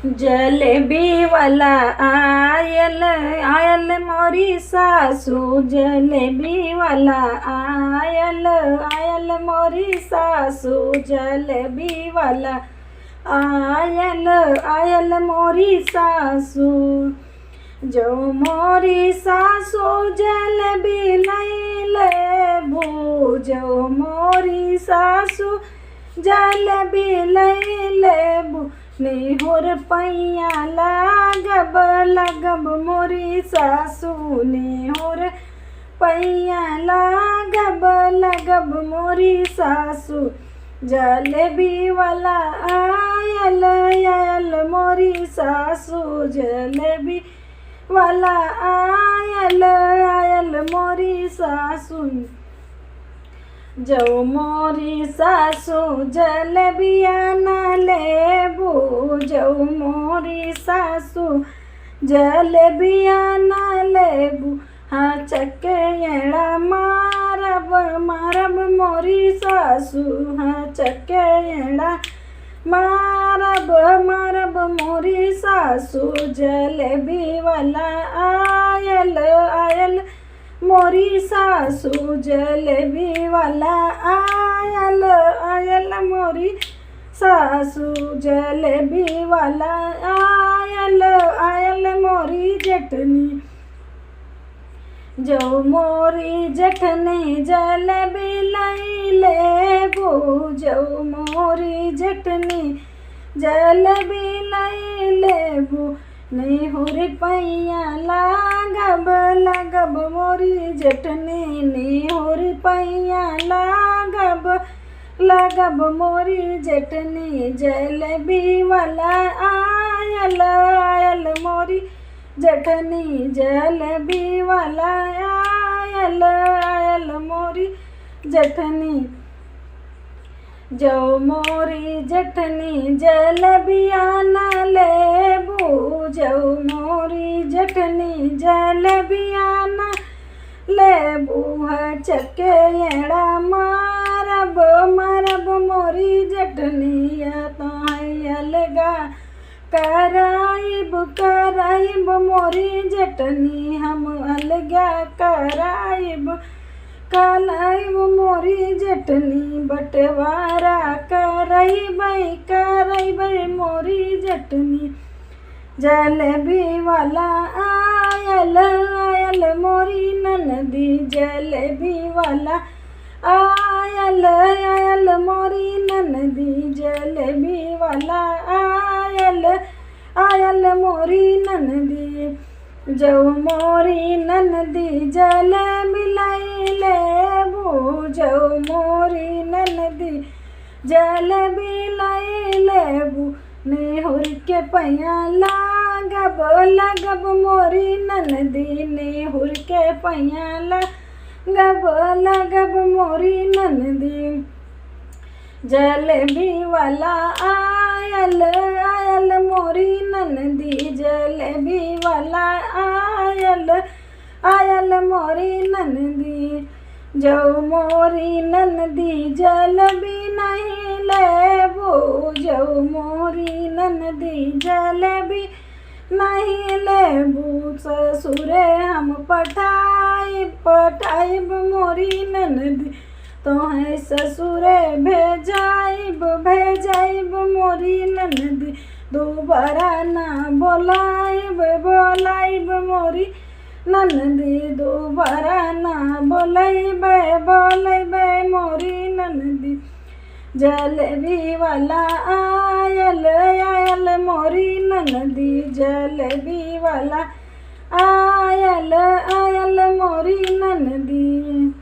जलेबी वाला oil oil मोरी सासू, जलेबी वाला आयल आयल मोरी सासू, जलेबी वाला आयल आयल मोरी सासू। जो मोरी सासू जलेबी लैले बू, जो मोरी सासू जलेबी लैले बू, निहुर पैया लागब लागब मोरी सासू, निहुर पैया लागब लागब मोरी सासू। जलेबी वाला आयल आयल मोरी सासू, जलेबी वाला आयल आयल मोरी सासू। जो मोरी सासू जलेबिया न लेबू, जो मोरी सासू जलेबिया न लेबू, हाँ चक्केड़ा मारब मारब मोरी सासू, हाँ चक्केड़ा मारब मारब मोरी सासू। जलेबी वाला आयल आयल मोरी सासू, जलेबी वाला आयल आयल मोरी सासू, जलेबी वाला आयल आयल मोरी जठनी। जो मोरी जठनी जलेबी लैले बू, जो मोरी जठनी जलेबी लैले बू, निहुर पैया लागब लागब मोरी जठनी, निहुर पैया लागब लागब मोरी जठनी। जलेबी वाला आयल आयल मोरी जठनी, जलेबी वाला आयल आयल मोरी जठनी। जो मोरी जठनी जलेबिया न लेबू, जो मोरी जठनी जलेबिया न लेबू, है चक्केड़ा मारब मारब मोरी जठनी। तो है अलगा कराइब कराइब मोरी जठनी, हम अलगा कराइब कराइब मोरी जठनी। बंटवारा करैबै करैबै मोरी जठनी। जलेबी वाला आयल आयल मोरी ननदी, जलेबी वाला आयल आयल मोरी ननदी, जलेबी वाला आयल आयल मोरी ननदी। जो मोरी ननदी जलेबी लैले बू, जो मोरी ननदी जलेबी लैले बू, निहुर के पैया लागब लागब मोरी ननदी, निहुर के पैया लागब लागब मोरी ननदी। जलेबी वाला आयल आयल मोरी ननदी, जलेबी वाला आयल आयल मोरी ननदी। जो मोरी ननदी जलेबी नहीं लेबू, जो मोरी ननदी जलेबी नहीं लेबू, ससुरे हम पठाइब पठाइब मोरी ननदी। तो है ससुरे भेजाइब भेजाइब मोरी ननदी। दोबारा ना बोलाइब बोलाइब मोरी ननदी, दोबारा ना बोलाइब बोलाइब मोरी ननदी। जलेबी वाला आयल आयल मोरी ननदी, जलेबी वाला आयल आयल मोरी ननदी।